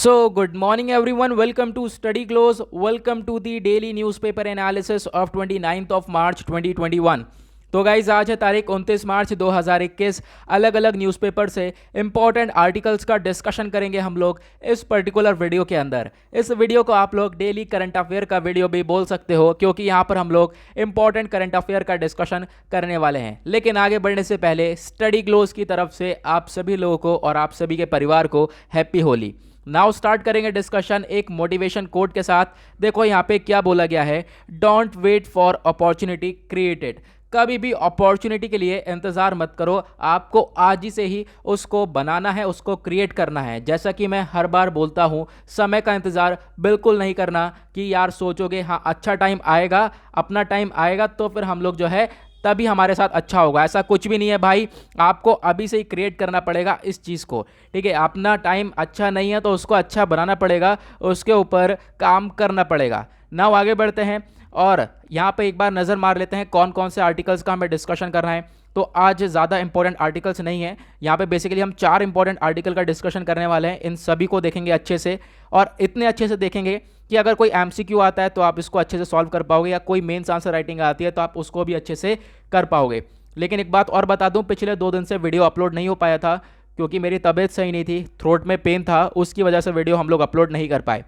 So, good morning everyone. Welcome to Study Close. Welcome to the daily newspaper analysis of 29th of March 2021. तो guys आज है तारीख 29 मार्च 2021। अलग अलग newspaper से इंपॉर्टेंट आर्टिकल्स का डिस्कशन करेंगे हम लोग इस पर्टिकुलर वीडियो के अंदर। इस वीडियो को आप लोग डेली करंट अफेयर का वीडियो भी बोल सकते हो, क्योंकि यहाँ पर हम लोग इंपॉर्टेंट करंट अफेयर का डिस्कशन करने वाले हैं। लेकिन आगे बढ़ने से पहले स्टडी क्लोज की तरफ से आप सभी लोगों को और आप सभी के परिवार को हैप्पी होली। नाउ स्टार्ट करेंगे डिस्कशन एक मोटिवेशन कोट के साथ। देखो यहाँ पे क्या बोला गया है, don't wait for opportunity created. कभी भी अपॉर्चुनिटी के लिए इंतज़ार मत करो, आपको आज ही से ही उसको बनाना है, उसको क्रिएट करना है। जैसा कि मैं हर बार बोलता हूँ, समय का इंतज़ार बिल्कुल नहीं करना कि यार सोचोगे हाँ अच्छा टाइम आएगा, अपना टाइम आएगा तो फिर हम लोग जो है तभी हमारे साथ अच्छा होगा। ऐसा कुछ भी नहीं है भाई, आपको अभी से ही क्रिएट करना पड़ेगा इस चीज़ को। ठीक है, अपना टाइम अच्छा नहीं है तो उसको अच्छा बनाना पड़ेगा, उसके ऊपर काम करना पड़ेगा। नाउ आगे बढ़ते हैं और यहाँ पे एक बार नज़र मार लेते हैं कौन कौन से आर्टिकल्स का हमें डिस्कशन करना है। तो आज ज़्यादा इंपॉर्टेंट आर्टिकल्स नहीं है, यहाँ पे बेसिकली हम 4 इंपॉर्टेंट आर्टिकल का डिस्कशन करने वाले हैं। इन सभी को देखेंगे अच्छे से, और इतने अच्छे से देखेंगे कि अगर कोई एमसीक्यू आता है तो आप इसको अच्छे से सॉल्व कर पाओगे, या कोई मेंस आंसर राइटिंग आती है तो आप उसको भी अच्छे से कर पाओगे। लेकिन एक बात और बता दूं, पिछले 2 दिन से वीडियो अपलोड नहीं हो पाया था क्योंकि मेरी तबीयत सही नहीं थी, थ्रोट में पेन था, उसकी वजह से वीडियो हम लोग अपलोड नहीं कर पाए।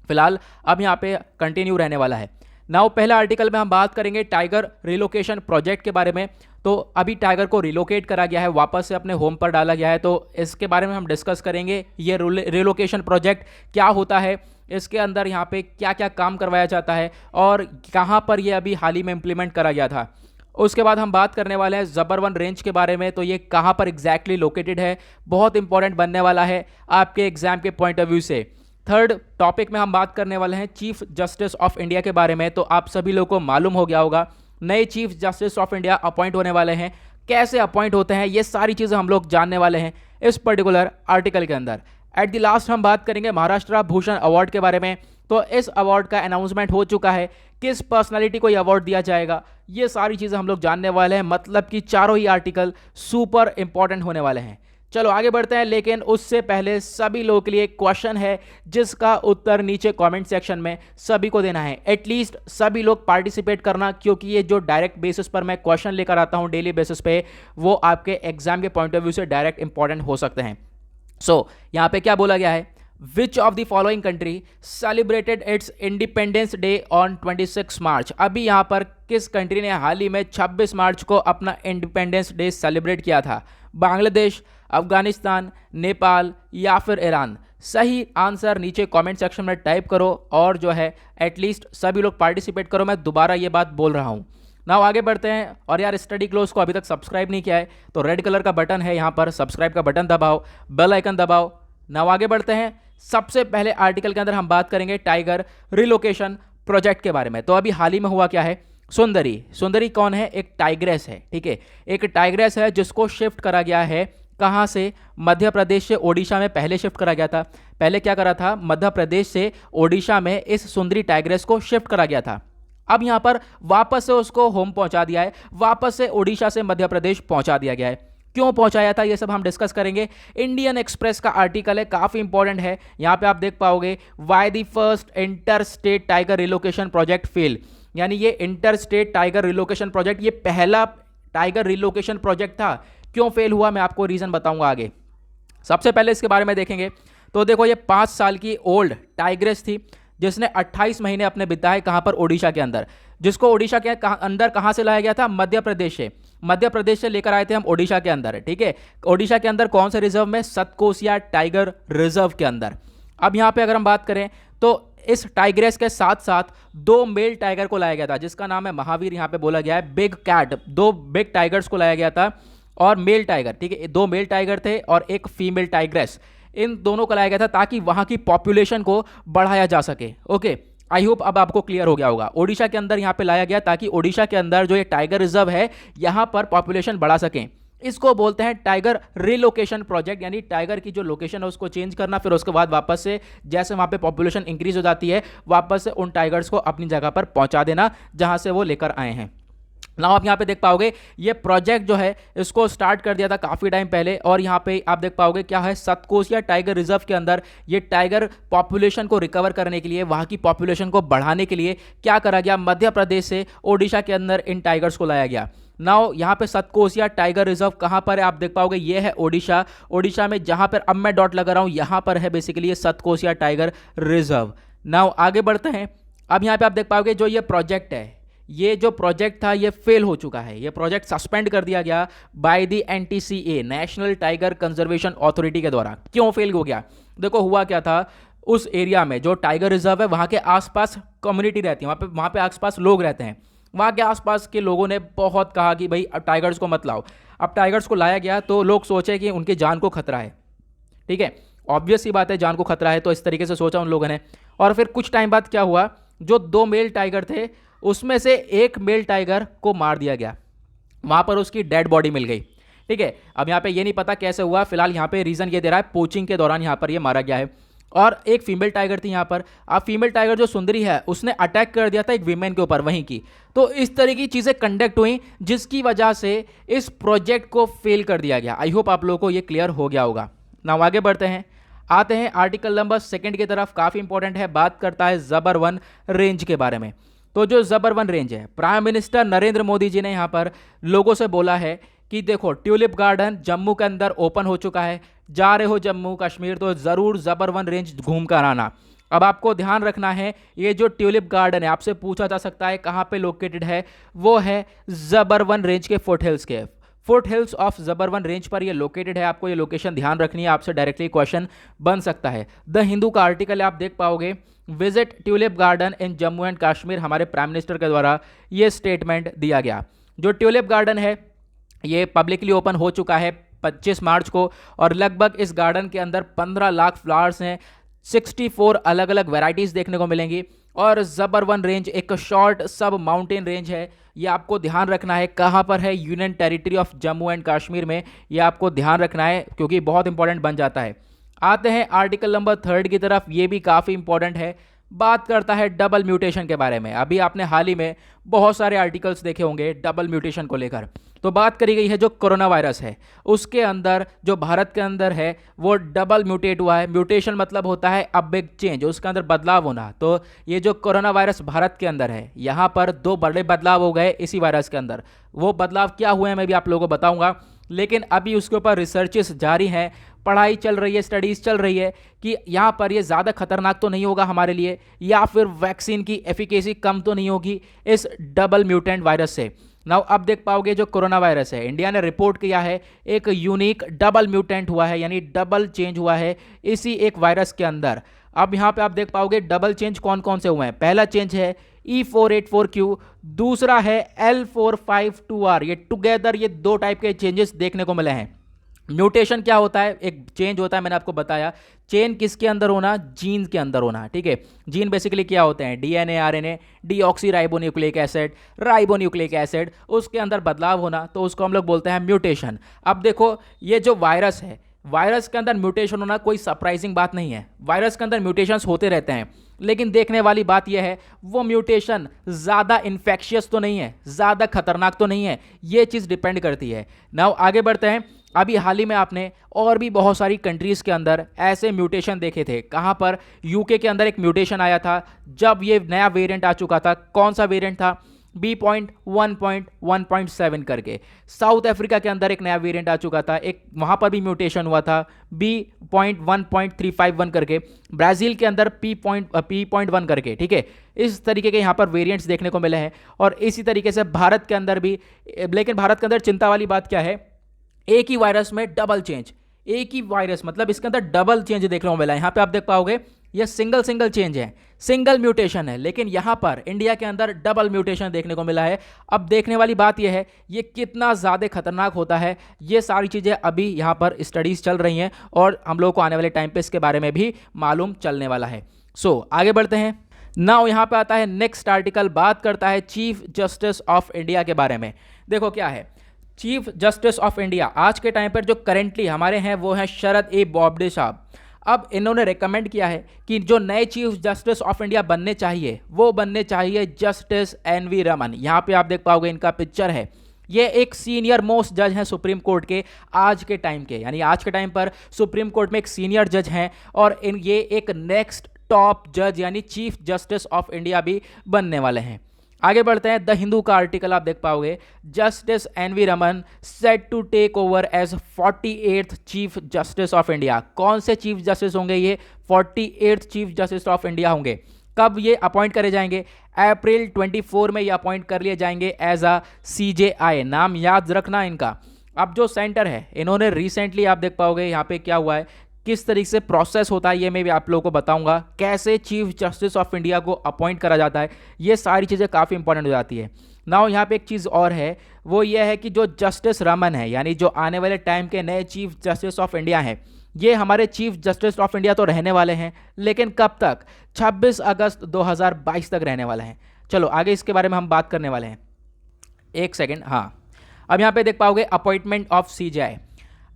फिलहाल अब यहाँ पे कंटिन्यू रहने वाला है। नाउ पहला आर्टिकल में हम बात करेंगे टाइगर रिलोकेशन प्रोजेक्ट के बारे में। तो अभी टाइगर को रिलोकेट करा गया है, वापस से अपने होम पर डाला गया है, तो इसके बारे में हम डिस्कस करेंगे। ये रिलोकेशन प्रोजेक्ट क्या होता है, इसके अंदर यहाँ पे क्या क्या काम करवाया जाता है और कहाँ पर ये अभी हाल ही में इम्प्लीमेंट करा गया था। उसके बाद हम बात करने वाले हैं ज़बरवन रेंज के बारे में। तो ये कहाँ पर एग्जैक्टली लोकेटेड है, बहुत इंपॉर्टेंट बनने वाला है आपके एग्जाम के पॉइंट ऑफ व्यू से। थर्ड टॉपिक में हम बात करने वाले हैं चीफ जस्टिस ऑफ इंडिया के बारे में। तो आप सभी लोगों को मालूम हो गया होगा, नए chief justice of India appoint होने वाले हैं। कैसे अपॉइंट होते हैं ये सारी चीज़ें हम लोग जानने वाले हैं इस पर्टिकुलर आर्टिकल के अंदर। एट द लास्ट हम बात करेंगे महाराष्ट्र भूषण अवार्ड के बारे में। तो इस अवार्ड का अनाउंसमेंट हो चुका है, किस पर्सनालिटी को ये अवार्ड दिया जाएगा, ये सारी चीज़ें हम लोग जानने वाले हैं। मतलब कि चारों ही आर्टिकल सुपर इंपॉर्टेंट होने वाले हैं। चलो आगे बढ़ते हैं, लेकिन उससे पहले सभी लोगों के लिए एक क्वेश्चन है जिसका उत्तर नीचे कमेंट सेक्शन में सभी को देना है। एटलीस्ट सभी लोग पार्टिसिपेट करना, क्योंकि ये जो डायरेक्ट बेसिस पर मैं क्वेश्चन लेकर आता हूँ डेली बेसिस पे, वो आपके एग्जाम के पॉइंट ऑफ व्यू से डायरेक्ट इंपॉर्टेंट हो सकते हैं। सो यहाँ पे क्या बोला गया है, which of the following country celebrated it's independence day on 26 मार्च। अभी यहाँ पर किस कंट्री ने हाल ही में 26 मार्च को अपना इंडिपेंडेंस डे सेलिब्रेट किया था? बांग्लादेश, अफगानिस्तान, नेपाल या फिर ईरान? सही आंसर नीचे कमेंट सेक्शन में टाइप करो, और जो है एटलीस्ट सभी लोग पार्टिसिपेट करो। मैं दोबारा ये बात बोल रहा हूँ। नाउ आगे बढ़ते हैं। और यार स्टडी क्लोज को अभी तक सब्सक्राइब नहीं किया है तो रेड कलर का बटन है, यहाँ पर सब्सक्राइब का बटन दबाओ, बेल आइकन दबाओ। नाउ आगे बढ़ते हैं। सबसे पहले आर्टिकल के अंदर हम बात करेंगे टाइगर रिलोकेशन प्रोजेक्ट के बारे में। तो अभी हाल ही में हुआ क्या है, सुंदरी कौन है? एक टाइग्रेस है। ठीक है, एक टाइग्रेस है जिसको शिफ्ट करा गया है। कहाँ से? मध्य प्रदेश से ओडिशा में पहले शिफ्ट करा गया था। पहले क्या करा था, मध्य प्रदेश से ओडिशा में इस सुंदरी टाइग्रेस को शिफ्ट करा गया था। अब यहाँ पर वापस से उसको होम पहुँचा दिया है, वापस से ओडिशा से मध्य प्रदेश पहुँचा दिया गया है। क्यों पहुंचाया था ये सब हम डिस्कस करेंगे। इंडियन एक्सप्रेस का आर्टिकल है, काफ़ी इंपॉर्टेंट है। यहाँ पे आप देख पाओगे, why the first inter state tiger relocation project fail. यानी ये inter state tiger relocation project, ये पहला टाइगर रिलोकेशन प्रोजेक्ट था। क्यों फेल हुआ मैं आपको रीज़न बताऊंगा आगे। सबसे पहले इसके बारे में देखेंगे तो देखो, ये 5 साल की ओल्ड टाइग्रेस थी जिसने 28 महीने अपने बिताए कहाँ पर? ओडिशा के अंदर। जिसको ओडिशा के अंदर कहाँ से लाया गया था? मध्य प्रदेश से। मध्य प्रदेश से लेकर आए थे हम ओडिशा के अंदर। ठीक है, ओडिशा के अंदर कौन से रिजर्व में? सतकोसिया टाइगर रिजर्व के अंदर। अब यहाँ पे अगर हम बात करें तो इस टाइग्रेस के साथ साथ 2 मेल टाइगर को लाया गया था, जिसका नाम है महावीर। यहाँ पे बोला गया है बिग कैट, 2 बिग टाइगर्स को लाया गया था और मेल टाइगर। ठीक है, 2 मेल टाइगर थे और एक फीमेल टाइग्रेस, इन दोनों को लाया गया था ताकि वहां की पॉपुलेशन को बढ़ाया जा सके। ओके, आई होप अब आपको क्लियर हो गया होगा। ओडिशा के अंदर यहाँ पे लाया गया ताकि ओडिशा के अंदर जो ये टाइगर रिजर्व है यहाँ पर पॉपुलेशन बढ़ा सकें। इसको बोलते हैं टाइगर रिलोकेशन प्रोजेक्ट, यानी टाइगर की जो लोकेशन है उसको चेंज करना, फिर उसके बाद वापस से जैसे वहाँ पे पॉपुलेशन इंक्रीज हो जाती है वापस से उन टाइगर्स को अपनी जगह पर पहुँचा देना जहाँ से वो लेकर आए हैं। नाउ आप यहाँ पे देख पाओगे ये प्रोजेक्ट जो है इसको स्टार्ट कर दिया था काफ़ी टाइम पहले, और यहाँ पे आप देख पाओगे क्या है, सतकोसिया टाइगर रिजर्व के अंदर ये टाइगर पॉपुलेशन को रिकवर करने के लिए, वहाँ की पॉपुलेशन को बढ़ाने के लिए क्या करा गया, मध्य प्रदेश से ओडिशा के अंदर इन टाइगर्स को लाया गया। नाउ यहाँ पे सतकोसिया टाइगर रिजर्व कहाँ पर है आप देख पाओगे, ये है ओडिशा। ओडिशा में जहाँ पर अब मैं डॉट लगा रहा हूँ यहाँ पर है बेसिकली ये सतकोसिया टाइगर रिजर्व। नाउ आगे बढ़ते हैं। अब यहाँ पे आप देख पाओगे जो ये प्रोजेक्ट है, ये जो प्रोजेक्ट था ये फेल हो चुका है। ये प्रोजेक्ट सस्पेंड कर दिया गया by the NTCA, national tiger conservation authority के द्वारा। क्यों फेल हो गया? देखो हुआ क्या था, उस एरिया में जो टाइगर रिजर्व है वहाँ के आसपास कम्युनिटी रहती है, वहाँ पे आसपास लोग रहते हैं। वहाँ के आसपास के लोगों ने बहुत कहा कि भाई अब टाइगर्स को मत लाओ। अब टाइगर्स को लाया गया तो लोग सोचे कि उनकी जान को खतरा है। ठीक है, ऑब्वियस सी बात है, जान को खतरा है, तो इस तरीके से सोचा उन लोगों ने। और फिर कुछ टाइम बाद क्या हुआ, जो 2 मेल टाइगर थे उसमें से एक मेल टाइगर को मार दिया गया, वहां पर उसकी डेड बॉडी मिल गई। ठीक है, अब यहाँ पे ये नहीं पता कैसे हुआ, फिलहाल यहाँ पे रीजन ये दे रहा है पोचिंग के दौरान यहाँ पर ये मारा गया है। और एक फीमेल टाइगर थी यहाँ पर। अब फीमेल टाइगर जो सुंदरी है उसने अटैक कर दिया था एक वीमेन के ऊपर वहीं की। तो इस तरह की चीज़ें कंडक्ट हुई जिसकी वजह से इस प्रोजेक्ट को फेल कर दिया गया। आई होप आप लोगों को ये क्लियर हो गया होगा। नाउ आगे बढ़ते हैं, आते हैं आर्टिकल नंबर 2 की तरफ। काफ़ी इंपॉर्टेंट है, बात करता है ज़बर-1 रेंज के बारे में। तो जो ज़बर-1 रेंज है, प्राइम मिनिस्टर नरेंद्र मोदी जी ने यहाँ पर लोगों से बोला है कि देखो ट्यूलिप गार्डन जम्मू के अंदर ओपन हो चुका है, जा रहे हो जम्मू कश्मीर तो ज़रूर ज़बर-1 रेंज घूम कर आना। अब आपको ध्यान रखना है, ये जो ट्यूलिप गार्डन है आपसे पूछा जा सकता है कहाँ पे लोकेटेड है, वो है ज़बर-1 रेंज के फुट हिल्स के। फुट हिल्स ऑफ ज़बर-1 रेंज पर ये लोकेटेड है। आपको ये लोकेशन ध्यान रखनी है, आपसे डायरेक्टली क्वेश्चन बन सकता है। द हिंदू का आर्टिकल आप देख पाओगे, visit tulip garden in Jammu and Kashmir, हमारे प्राइम मिनिस्टर के द्वारा ये स्टेटमेंट दिया गया। जो ट्यूलिप गार्डन है ये पब्लिकली ओपन हो चुका है 25 मार्च को, और लगभग इस गार्डन के अंदर 15 लाख फ्लावर्स हैं, 64 अलग अलग वैरायटीज़ देखने को मिलेंगी। और ज़बर-1 रेंज एक शॉर्ट सब माउंटेन रेंज है, ये आपको ध्यान रखना है कहाँ पर है, union territory of Jammu and Kashmir में, ये आपको ध्यान रखना है क्योंकि बहुत इंपॉर्टेंट बन जाता है। आते हैं आर्टिकल नंबर 3 की तरफ, ये भी काफ़ी इंपॉर्टेंट है, बात करता है डबल म्यूटेशन के बारे में। अभी आपने हाल ही में बहुत सारे आर्टिकल्स देखे होंगे डबल म्यूटेशन को लेकर। तो बात करी गई है जो कोरोना वायरस है उसके अंदर जो भारत के अंदर है वो डबल म्यूटेट हुआ है। म्यूटेशन मतलब होता है अ बिग चेंज, उसके अंदर बदलाव होना। तो ये जो कोरोना वायरस भारत के अंदर है, यहाँ पर 2 बड़े बदलाव हो गए इसी वायरस के अंदर। वो बदलाव क्या हुए हैं मैं भी आप लोगों को बताऊंगा, लेकिन अभी उसके ऊपर रिसर्चेस जारी हैं, पढ़ाई चल रही है, स्टडीज़ चल रही है कि यहाँ पर ये ज़्यादा खतरनाक तो नहीं होगा हमारे लिए, या फिर वैक्सीन की एफिकेसी कम तो नहीं होगी इस डबल म्यूटेंट वायरस से। नाउ अब देख पाओगे जो कोरोना वायरस है, इंडिया ने रिपोर्ट किया है एक यूनिक डबल म्यूटेंट हुआ है, यानी डबल चेंज हुआ है इसी एक वायरस के अंदर। अब यहाँ पे आप देख पाओगे डबल चेंज कौन कौन से हुए हैं। पहला चेंज है E484Q, दूसरा है L452R। ये टुगेदर ये 2 टाइप के चेंजेस देखने को मिले हैं। म्यूटेशन क्या होता है, एक चेंज होता है, मैंने आपको बताया चेन किसके अंदर होना, जीन के अंदर होना। ठीक है, जीन बेसिकली क्या होते हैं, DNA, RNA, deoxyribonucleic acid, ribonucleic acid, उसके अंदर बदलाव होना, तो उसको हम लोग बोलते हैं म्यूटेशन। अब देखो ये जो वायरस है, वायरस के अंदर म्यूटेशन होना कोई सरप्राइजिंग बात नहीं है, वायरस के अंदर म्यूटेशंस होते रहते हैं, लेकिन देखने वाली बात यह है वो म्यूटेशन ज़्यादा इन्फेक्शियस तो नहीं है, ज़्यादा खतरनाक तो नहीं है, ये चीज़ डिपेंड करती है। नाउ आगे बढ़ते हैं। अभी हाल ही में आपने और भी बहुत सारी कंट्रीज़ के अंदर ऐसे म्यूटेशन देखे थे। कहाँ पर, यूके के अंदर एक म्यूटेशन आया था जब ये नया वेरिएंट आ चुका था। कौन सा वेरिएंट था, B.1.1.7 करके। साउथ अफ्रीका के अंदर एक नया वेरिएंट आ चुका था, एक वहाँ पर भी म्यूटेशन हुआ था B.1.351 करके। ब्राज़ील के अंदर P.1 करके। ठीक है, इस तरीके के यहाँ पर वेरिएंट्स देखने को मिले हैं। और इसी तरीके से भारत के अंदर भी, लेकिन भारत के अंदर चिंता वाली बात क्या है, एक ही वायरस में डबल चेंज, एक ही वायरस मतलब इसके अंदर डबल चेंज देखने को मिला है। यहाँ पे आप देख पाओगे ये सिंगल चेंज है, सिंगल म्यूटेशन है, लेकिन यहाँ पर इंडिया के अंदर डबल म्यूटेशन देखने को मिला है। अब देखने वाली बात यह है ये कितना ज़्यादा खतरनाक होता है, ये सारी चीज़ें अभी यहाँ पर स्टडीज़ चल रही हैं और हम लोग को आने वाले टाइम पे इसके बारे में भी मालूम चलने वाला है। सो आगे बढ़ते हैं। नाउ यहाँ पे आता है नेक्स्ट आर्टिकल, बात करता है चीफ जस्टिस ऑफ इंडिया के बारे में। देखो क्या है, चीफ जस्टिस ऑफ इंडिया आज के टाइम पर जो करेंटली हमारे हैं वो हैं शरद ए बोबडे साहब। अब इन्होंने रेकमेंड किया है कि जो नए चीफ जस्टिस ऑफ इंडिया बनने चाहिए वो बनने चाहिए जस्टिस एनवी रमन। यहाँ पे आप देख पाओगे इनका पिक्चर है। ये एक सीनियर मोस्ट जज हैं सुप्रीम कोर्ट के आज के टाइम के, यानी आज के टाइम पर सुप्रीम कोर्ट में एक सीनियर जज हैं और ये एक नेक्स्ट टॉप जज यानी चीफ जस्टिस ऑफ इंडिया भी बनने वाले हैं। आगे बढ़ते हैं, द हिंदू का आर्टिकल आप देख पाओगे, justice NV Raman set to take over as 48th chief justice of India. कौन से चीफ जस्टिस होंगे ये? 48th chief justice of India होंगे। कब ये अपॉइंट करे जाएंगे? अप्रैल 24 में ये अपॉइंट कर लिए जाएंगे एज अ CJI। नाम याद रखना इनका। अब जो सेंटर है इन्होंने रिसेंटली आप देख पाओगे यहाँ पे क्या हुआ है, किस तरीके से प्रोसेस होता है ये मैं भी आप लोगों को बताऊंगा, कैसे चीफ जस्टिस ऑफ इंडिया को अपॉइंट करा जाता है, ये सारी चीज़ें काफ़ी इंपॉर्टेंट हो जाती है। नाउ यहाँ पे एक चीज़ और है, वो ये है कि जो जस्टिस रमन है यानी जो आने वाले टाइम के नए चीफ जस्टिस ऑफ इंडिया हैं, ये हमारे चीफ जस्टिस ऑफ इंडिया तो रहने वाले हैं, लेकिन कब तक? 26 अगस्त 2022 तक रहने वाले हैं। चलो आगे इसके बारे में हम बात करने वाले हैं। एक सेकेंड, हाँ, अब यहाँ पे देख पाओगे अपॉइंटमेंट ऑफ CJI।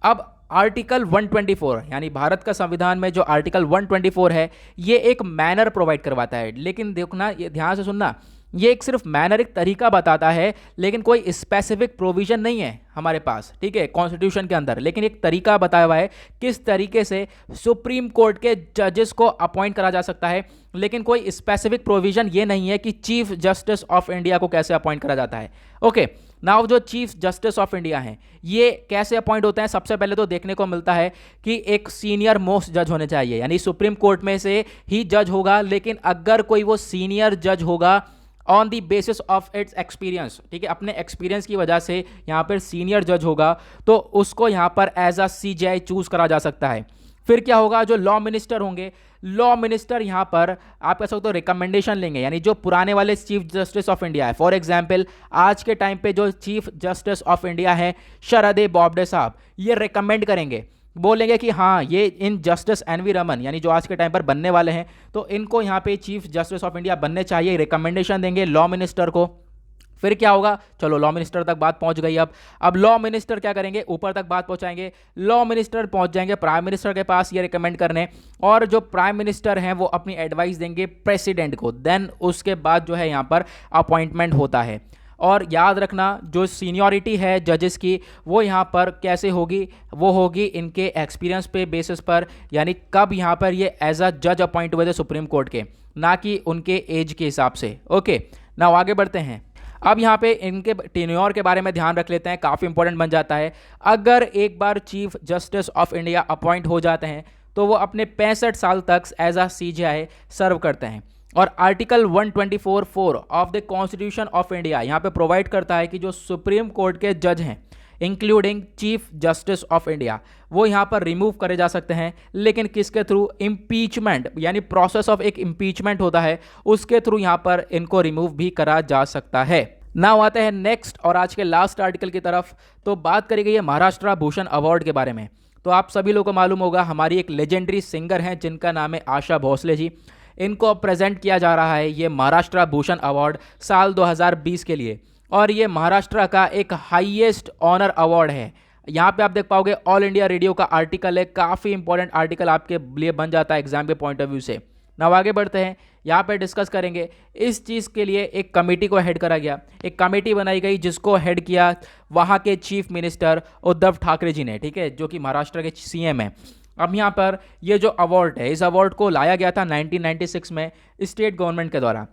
अब आर्टिकल 124 यानी भारत का संविधान में जो आर्टिकल 124 है ये एक मैनर प्रोवाइड करवाता है, लेकिन देखना, ये ध्यान से सुनना, ये एक सिर्फ मैनर, एक तरीका बताता है, लेकिन कोई स्पेसिफिक प्रोविजन नहीं है हमारे पास, ठीक है, कॉन्स्टिट्यूशन के अंदर, लेकिन एक तरीका बताया हुआ है किस तरीके से सुप्रीम कोर्ट के जजेस को अपॉइंट करा जा सकता है, लेकिन कोई स्पेसिफिक प्रोविजन ये नहीं है कि चीफ जस्टिस ऑफ इंडिया को कैसे अपॉइंट करा जाता है। ओके, नाउ जो चीफ जस्टिस ऑफ इंडिया हैं ये कैसे अपॉइंट होते हैं? सबसे पहले तो देखने को मिलता है कि एक सीनियर मोस्ट जज होने चाहिए, यानी सुप्रीम कोर्ट में से ही जज होगा, लेकिन अगर कोई वो सीनियर जज होगा on the basis of its experience, ठीक है, अपने एक्सपीरियंस की वजह से यहाँ पर सीनियर जज होगा, तो उसको यहाँ पर एज अ CJI चूज करा जा सकता है। फिर क्या होगा? जो लॉ मिनिस्टर होंगे, लॉ मिनिस्टर यहाँ पर आप कह सकते हो रिकमेंडेशन लेंगे, यानी जो पुराने वाले चीफ जस्टिस ऑफ इंडिया है, फॉर एग्जांपल आज के टाइम पे जो चीफ जस्टिस ऑफ इंडिया है शरद बोबडे साहब, ये रिकमेंड करेंगे, बोलेंगे कि हाँ ये इन जस्टिस एनवी रमन यानी जो आज के टाइम पर बनने वाले हैं, तो इनको यहाँ पे चीफ जस्टिस ऑफ इंडिया बनने चाहिए, रिकमेंडेशन देंगे लॉ मिनिस्टर को। फिर क्या होगा? चलो लॉ मिनिस्टर तक बात पहुंच गई। अब लॉ मिनिस्टर क्या करेंगे? ऊपर तक बात पहुंचाएंगे, लॉ मिनिस्टर पहुंच जाएंगे प्राइम मिनिस्टर के पास ये रिकमेंड करने, और जो प्राइम मिनिस्टर हैं वो अपनी एडवाइस देंगे प्रेसिडेंट को, देन उसके बाद जो है यहाँ पर अपॉइंटमेंट होता है। और याद रखना जो सीनियरिटी है जजेस की वो यहाँ पर कैसे होगी? वो होगी इनके एक्सपीरियंस पे बेसिस पर, यानी कब यहाँ पर ये एज अ जज अपॉइंट हुए थे सुप्रीम कोर्ट के, ना कि उनके एज के हिसाब से। ओके, नाउ आगे बढ़ते हैं। अब यहाँ पे इनके टेन्योर के बारे में ध्यान रख लेते हैं, काफ़ी इंपॉर्टेंट बन जाता है। अगर एक बार chief justice of India appoint हो जाते हैं तो वो अपने 65 साल तक एज अ CJI सर्व करते हैं। और article 124(4) of the constitution of India यहाँ पे प्रोवाइड करता है कि जो सुप्रीम कोर्ट के जज हैं including chief justice of India, वो यहाँ पर रिमूव करे जा सकते हैं, लेकिन किसके थ्रू? इम्पीचमेंट, यानी प्रोसेस ऑफ एक इम्पीचमेंट होता है, उसके थ्रू यहाँ पर इनको रिमूव भी करा जा सकता है। नाउ आते हैं नेक्स्ट और आज के लास्ट आर्टिकल की तरफ। तो बात करी गई है महाराष्ट्र भूषण अवार्ड के बारे में। तो आप सभी लोगों को मालूम होगा हमारी एक लेजेंडरी सिंगर हैं जिनका नाम है आशा भोसले जी, इनको प्रेजेंट किया जा रहा है ये महाराष्ट्र भूषण अवार्ड साल 2020 के लिए, और ये महाराष्ट्र का एक हाईएस्ट ऑनर अवार्ड है। यहाँ पे आप देख पाओगे ऑल इंडिया रेडियो का आर्टिकल है, काफ़ी इंपॉर्टेंट आर्टिकल आपके लिए बन जाता है एग्जाम के पॉइंट ऑफ व्यू से। नाउ आगे बढ़ते हैं, यहाँ पे डिस्कस करेंगे इस चीज़ के लिए एक कमेटी को हेड करा गया, एक कमेटी बनाई गई जिसको हेड किया वहाँ के चीफ मिनिस्टर उद्धव ठाकरे जी ने, ठीक है, जो कि महाराष्ट्र के CM हैं। अब यहाँ पर ये जो अवार्ड है, इस अवार्ड को लाया गया था 1996 में स्टेट गवर्नमेंट के द्वारा।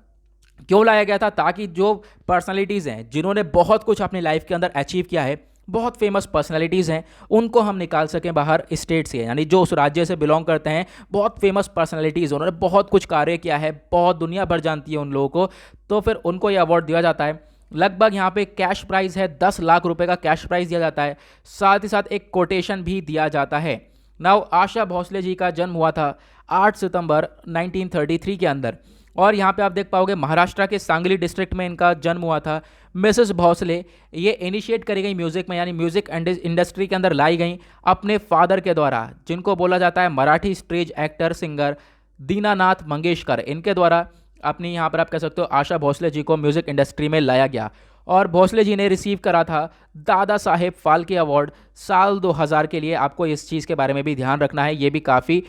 क्यों लाया गया था? ताकि जो पर्सनालिटीज़ हैं जिन्होंने बहुत कुछ अपनी लाइफ के अंदर अचीव किया है, बहुत फेमस पर्सनालिटीज़ हैं, उनको हम निकाल सकें बाहर स्टेट से, यानी जो उस राज्य से बिलोंग करते हैं, बहुत फेमस पर्सनालिटीज़, उन्होंने बहुत कुछ कार्य किया है, बहुत दुनिया भर जानती है उन लोगों को, तो फिर उनको ये अवार्ड दिया जाता है। लगभग यहाँ पे कैश प्राइज़ है 10 लाख रुपए का कैश प्राइज़ दिया जाता है, साथ ही साथ एक कोटेशन भी दिया जाता है। नाउ आशा भोसले जी का जन्म हुआ था 8 सितंबर 1933 के अंदर, और यहाँ पे आप देख पाओगे महाराष्ट्र के सांगली डिस्ट्रिक्ट में इनका जन्म हुआ था। मिसेस भोसले ये इनिशिएट करी गई म्यूज़िक में, यानी म्यूज़िक इंडस्ट्री के अंदर लाई गई अपने फादर के द्वारा, जिनको बोला जाता है Marathi stage actor singer Dinanath Mangeshkar, इनके द्वारा अपनी यहाँ पर आप कह सकते हो आशा भोसले जी को म्यूज़िक इंडस्ट्री में लाया गया। और भोसले जी ने रिसीव करा था दादा साहेब फाल्के अवार्ड साल 2000 के लिए। आपको इस चीज़ के बारे में भी ध्यान रखना है, ये भी काफ़ी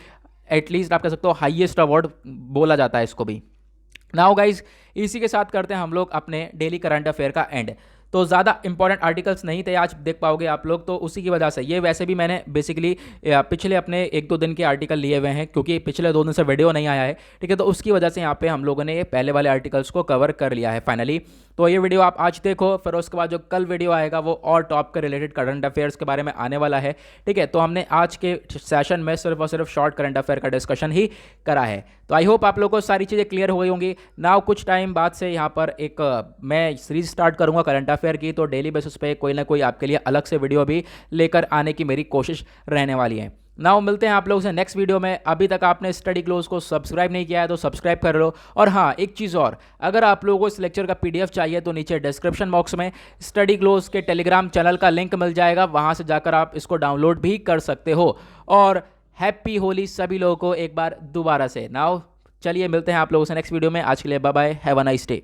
एटलीस्ट आप कह सकते हो हाईएस्ट अवार्ड बोला जाता है इसको भी। नाउ गाइज, इसी के साथ करते हैं हम लोग अपने डेली करंट अफेयर का एंड। तो ज़्यादा इंपॉर्टेंट आर्टिकल्स नहीं थे आज, देख पाओगे आप लोग, तो उसी की वजह से ये वैसे भी मैंने बेसिकली पिछले अपने 1-2 दिन के आर्टिकल लिए हुए हैं, क्योंकि पिछले 2 दिन से वीडियो नहीं आया है, ठीक है। तो उसकी वजह से यहाँ पे हम लोगों ने ये पहले वाले आर्टिकल्स को कवर कर लिया है फाइनली। तो ये वीडियो आप आज देखो, फिर उसके बाद जो कल वीडियो आएगा वो और टॉप के रिलेटेड करंट अफेयर्स के बारे में आने वाला है, ठीक है। तो हमने आज के सेशन में सिर्फ और सिर्फ शॉर्ट करंट अफेयर का डिस्कशन ही करा है। तो आई होप आप लोगों को सारी चीज़ें क्लियर हो गई होंगी। नाउ कुछ टाइम बाद से यहाँ पर एक मैं सीरीज स्टार्ट करूँगा करंट अफेयर की, तो डेली बेसिस पे कोई ना कोई आपके लिए अलग से वीडियो भी लेकर आने की मेरी कोशिश रहने वाली है। नाउ मिलते हैं आप लोगों से नेक्स्ट वीडियो में। अभी तक आपने स्टडी क्लोज को सब्सक्राइब नहीं किया है तो सब्सक्राइब कर लो। और हाँ, एक चीज़ और, अगर आप लोगों को इस लेक्चर का पीडीएफ चाहिए तो नीचे डिस्क्रिप्शन बॉक्स में स्टडी क्लोज के टेलीग्राम चैनल का लिंक मिल जाएगा, वहाँ से जाकर आप इसको डाउनलोड भी कर सकते हो। और हैप्पी होली सभी लोगों को एक बार दोबारा से। नाउ चलिए मिलते हैं आप लोगों से नेक्स्ट वीडियो में। आज के लिए bye bye, have a nice day.